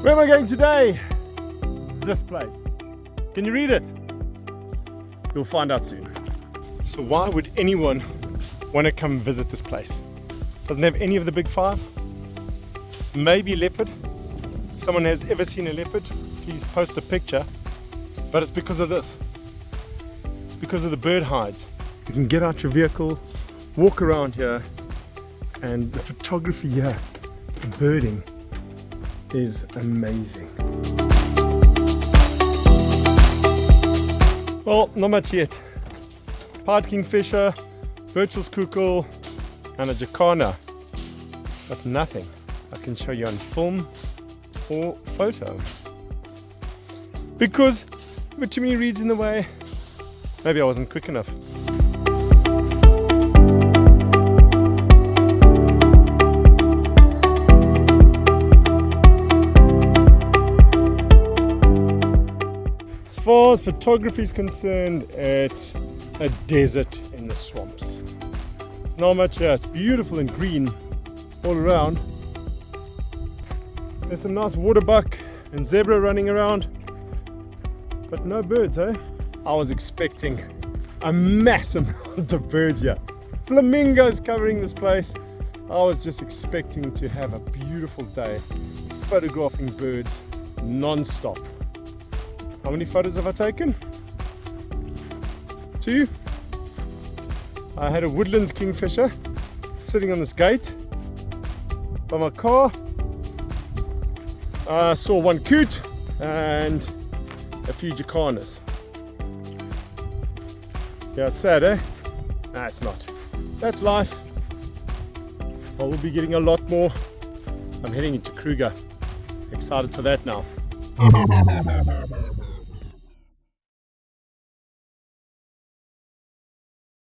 Where am I going today? This place. Can you read it? You'll find out soon. So why would anyone want to come visit this place? Doesn't have any of the big five. Maybe leopard. If someone has ever seen a leopard, please post a picture. But it's because of this. It's because of the bird hides. You can get out your vehicle, walk around here, and the photography here, the birding, is amazing. Well, not much yet. Pied kingfisher, Birchel's cuckoo, and a jacana, but nothing I can show you on film or photo. Because there were too many reeds in the way. Maybe I wasn't quick enough. As far as photography is concerned, it's a desert in the swamps. Not much here. It's beautiful and green all around. There's some nice waterbuck and zebra running around, but no birds, eh? I was expecting a mass amount of birds here. Flamingos covering this place. I was just expecting to have a beautiful day photographing birds non-stop. How many photos have I taken? 2. I had a woodlands kingfisher sitting on this gate by my car. I saw one coot and a few jacanas. Yeah, it's sad, eh? Nah, it's not. That's life. I will be getting a lot more. I'm heading into Kruger. Excited for that now.